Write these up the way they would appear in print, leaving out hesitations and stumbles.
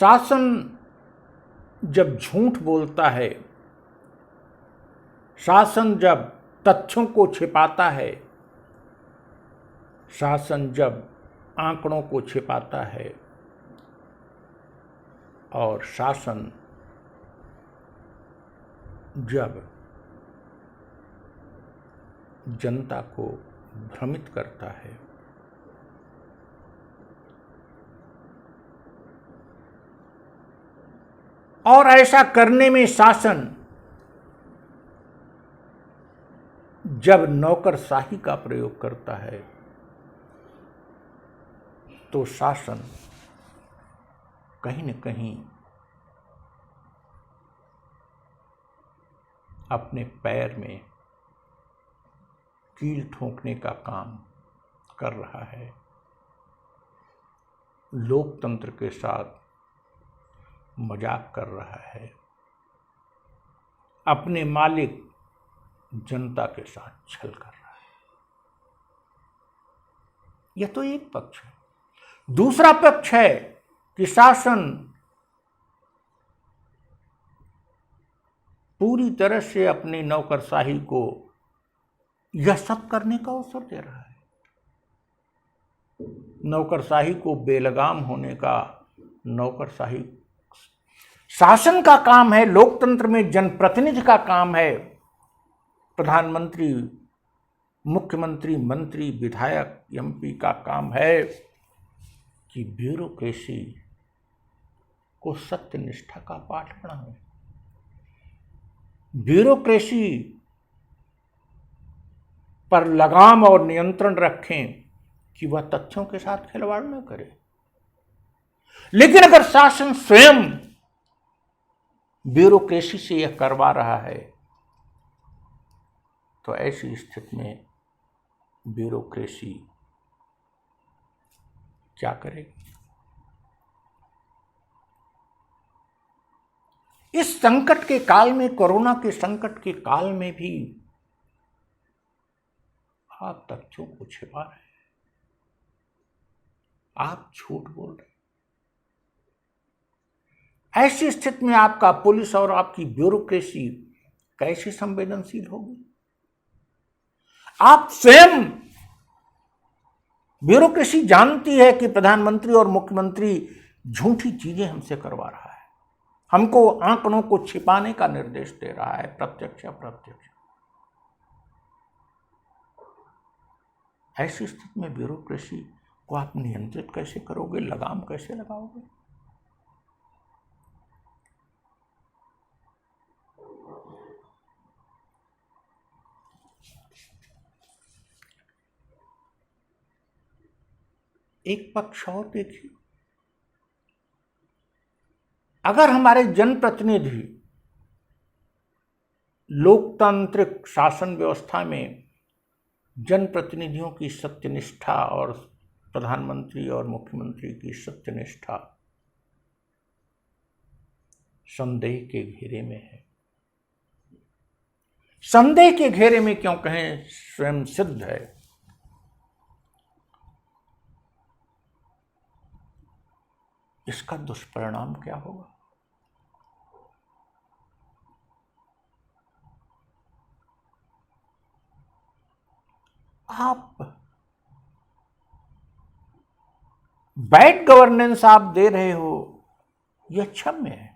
शासन जब झूठ बोलता है, शासन जब तथ्यों को छिपाता है, शासन जब आंकड़ों को छिपाता है और शासन जब जनता को भ्रमित करता है, और ऐसा करने में शासन जब नौकरशाही का प्रयोग करता है, तो शासन कहीं न कहीं अपने पैर में कील ठोकने का काम कर रहा है। लोकतंत्र के साथ मजाक कर रहा है, अपने मालिक जनता के साथ छल कर रहा है। यह तो एक पक्ष है। दूसरा पक्ष है कि शासन पूरी तरह से अपनी नौकरशाही को यह सब करने का अवसर दे रहा है। नौकरशाही को बेलगाम होने का, नौकरशाही शासन का काम है, लोकतंत्र में जनप्रतिनिधि का काम है। प्रधानमंत्री, मुख्यमंत्री, मंत्री, विधायक, एमपी का काम है कि ब्यूरोक्रेसी को सत्यनिष्ठा का पाठ पढ़ाएं, ब्यूरोक्रेसी पर लगाम और नियंत्रण रखें कि वह तथ्यों के साथ खिलवाड़ न करे। लेकिन अगर शासन स्वयं ब्यूरोक्रेसी से यह करवा रहा है, तो ऐसी स्थिति में ब्यूरोक्रेसी क्या करेगी? इस संकट के काल में, कोरोना के संकट के काल में भी आप तथ्यों को छिपा रहे हैं, आप झूठ बोल रहे हैं। ऐसी स्थिति में आपका पुलिस और आपकी ब्यूरोक्रेसी कैसे संवेदनशील होगी? आप स्वयं, ब्यूरोक्रेसी जानती है कि प्रधानमंत्री और मुख्यमंत्री झूठी चीजें हमसे करवा रहा है, हमको आंकड़ों को छिपाने का निर्देश दे रहा है, प्रत्यक्ष अप्रत्यक्ष। ऐसी स्थिति में ब्यूरोक्रेसी को आप नियंत्रित कैसे करोगे, लगाम कैसे लगाओगे? एक पक्ष और देखिए, अगर हमारे जनप्रतिनिधि लोकतांत्रिक शासन व्यवस्था में जनप्रतिनिधियों की सत्यनिष्ठा और प्रधानमंत्री और मुख्यमंत्री की सत्यनिष्ठा संदेह के घेरे में है, संदेह के घेरे में क्यों कहें, स्वयं सिद्ध है, इसका दुष्परिणाम क्या होगा? आप बैड गवर्नेंस आप दे रहे हो, यह क्षम्य है।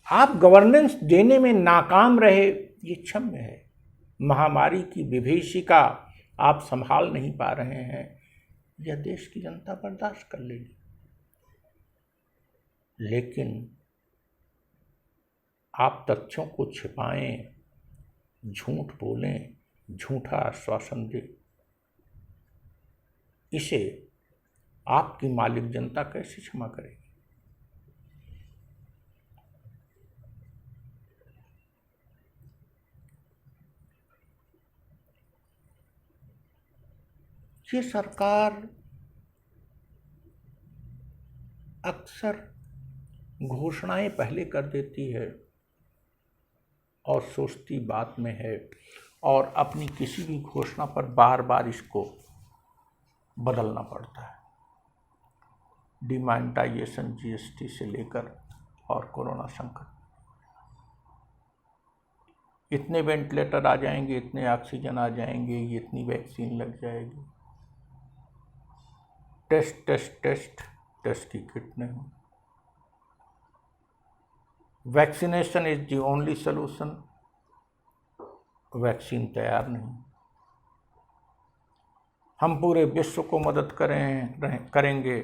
आप गवर्नेंस देने में नाकाम रहे, ये क्षम्य है। महामारी की विभीषिका आप संभाल नहीं पा रहे हैं, यह देश की जनता बर्दाश्त कर लेगी। लेकिन आप तथ्यों को छिपाएं, झूठ बोलें, झूठा आश्वासन दें, इसे आपकी मालिक जनता कैसे क्षमा करेगी? ये सरकार अक्सर घोषणाएं पहले कर देती है और सोचती बात में है, और अपनी किसी भी घोषणा पर बार बार इसको बदलना पड़ता है। डिमोनेटाइजेशन, जीएसटी से लेकर और कोरोना संकट, इतने वेंटिलेटर आ जाएंगे, इतने ऑक्सीजन आ जाएंगे, इतनी वैक्सीन लग जाएगी, टेस्ट टेस्ट टेस्ट टेस्ट की किट नहीं। Vaccination is the only solution, vaccine तैयार नहीं। हम पूरे विश्व को मदद करेंगे,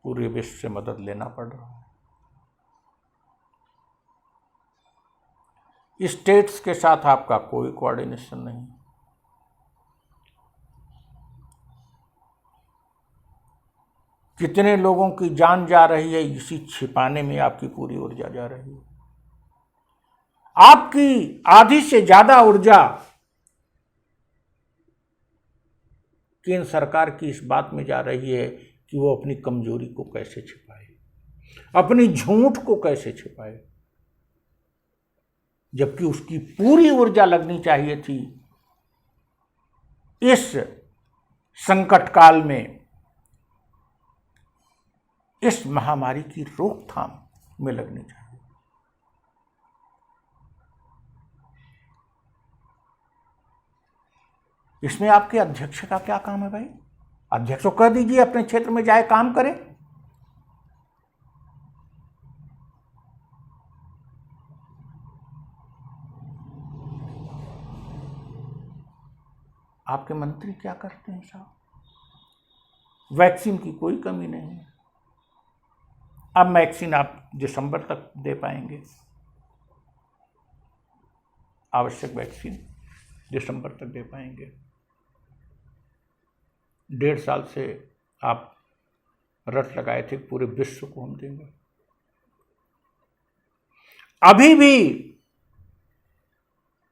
पूरे विश्व से मदद लेना पड़ रहा है। स्टेट्स के साथ आपका कोई कोऑर्डिनेशन नहीं। कितने लोगों की जान जा रही है, इसी छिपाने में आपकी पूरी ऊर्जा जा रही है। आपकी आधी से ज्यादा ऊर्जा केंद्र सरकार की इस बात में जा रही है कि वो अपनी कमजोरी को कैसे छिपाए, अपनी झूठ को कैसे छिपाए, जबकि उसकी पूरी ऊर्जा लगनी चाहिए थी इस संकट काल में, इस महामारी की रोकथाम में लगनी चाहिए। इसमें आपके अध्यक्ष का क्या काम है भाई? अध्यक्ष को कह दीजिए अपने क्षेत्र में जाए काम करे। आपके मंत्री क्या करते हैं साहब? वैक्सीन की कोई कमी नहीं है। अब वैक्सीन आप दिसंबर तक दे पाएंगे, आवश्यक वैक्सीन दिसंबर तक दे पाएंगे। 1.5 साल से आप रट लगाए थे पूरे विश्व को हम देंगे। अभी भी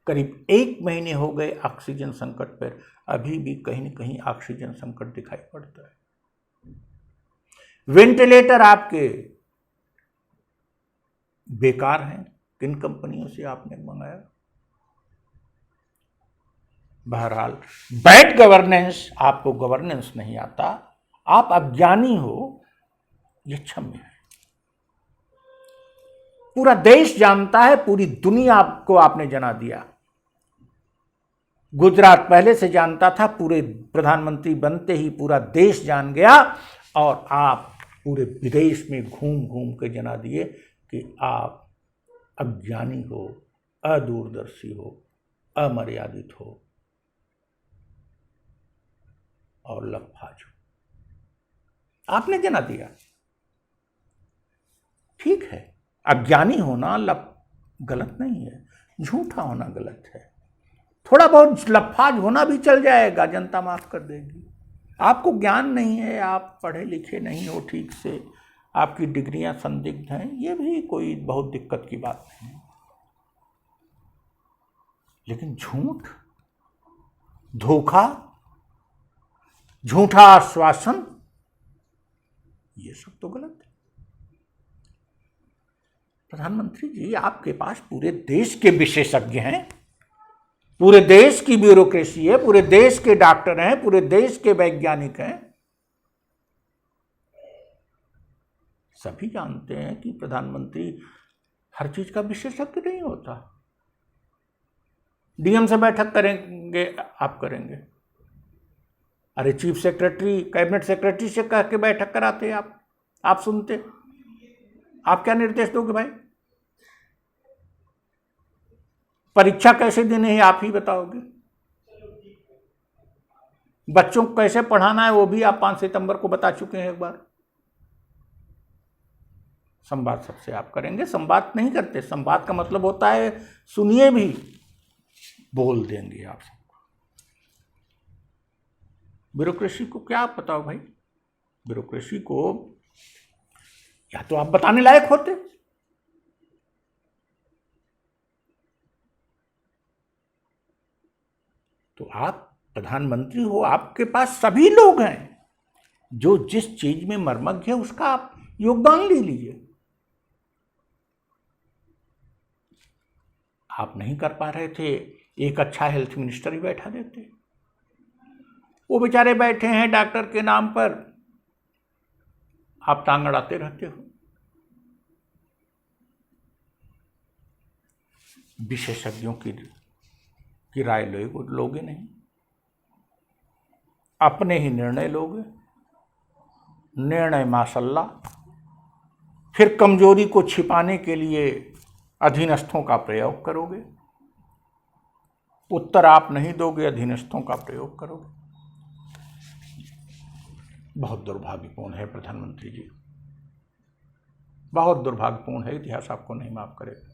करीब 1 महीने हो गए ऑक्सीजन संकट पर, अभी भी कहीं न कहीं ऑक्सीजन संकट दिखाई पड़ता है। वेंटिलेटर आपके बेकार हैं, किन कंपनियों से आपने मंगाया? बहरहाल बैड गवर्नेंस, आपको गवर्नेंस नहीं आता, आप अज्ञानी हो, ये क्षम्य है। पूरा देश जानता है, पूरी दुनिया आपको आपने जना दिया। गुजरात पहले से जानता था, पूरे प्रधानमंत्री बनते ही पूरा देश जान गया, और आप पूरे विदेश में घूम घूम के जना दिए कि आप अज्ञानी हो, अदूरदर्शी हो, अमर्यादित हो और लफाज हो। आपने जना दिया। ठीक है, अज्ञानी होना गलत नहीं है, झूठा होना गलत है। थोड़ा बहुत लफाज होना भी चल जाएगा, जनता माफ कर देगी। आपको ज्ञान नहीं है, आप पढ़े लिखे नहीं हो ठीक से, आपकी डिग्रियां संदिग्ध हैं, ये भी कोई बहुत दिक्कत की बात नहीं है। लेकिन झूठ, धोखा, झूठा आश्वासन, ये सब तो गलत है। प्रधानमंत्री जी, आपके पास पूरे देश के विशेषज्ञ हैं, पूरे देश की ब्यूरोक्रेसी है, पूरे देश के डॉक्टर हैं, पूरे देश के वैज्ञानिक हैं। सभी जानते हैं कि प्रधानमंत्री हर चीज का विशेषज्ञ नहीं होता। डीएम से बैठक करेंगे, आप करेंगे। अरे चीफ सेक्रेटरी, कैबिनेट सेक्रेटरी से कह के बैठक कराते आप सुनते। आप क्या निर्देश दोगे भाई? परीक्षा कैसे देनी है आप ही बताओगे। बच्चों को कैसे पढ़ाना है वो भी आप 5 सितंबर को बता चुके हैं एक बार। संवाद सबसे आप करेंगे, संवाद नहीं करते। संवाद का मतलब होता है सुनिए भी, बोल देंगे आप सबको। ब्यूरोक्रेसी को क्या आप बताओ भाई? ब्यूरोक्रेसी को या तो आप बताने लायक होते, तो आप प्रधानमंत्री हो, आपके पास सभी लोग हैं जो जिस चीज में मर्मज्ञ है उसका आप योगदान ले लीजिए। आप नहीं कर पा रहे थे, एक अच्छा हेल्थ मिनिस्टर ही बैठा देते। वो बेचारे बैठे हैं डॉक्टर के नाम पर, आप टांग अड़ाते रहते हो। विशेषज्ञों की राय लोगे नहीं, अपने ही निर्णय लोगे। निर्णय माशल्लाह, फिर कमजोरी को छिपाने के लिए अधीनस्थों का प्रयोग करोगे। उत्तर आप नहीं दोगे, अधीनस्थों का प्रयोग करोगे। बहुत दुर्भाग्यपूर्ण है प्रधानमंत्री जी, बहुत दुर्भाग्यपूर्ण है। इतिहास आपको नहीं माफ करेगा।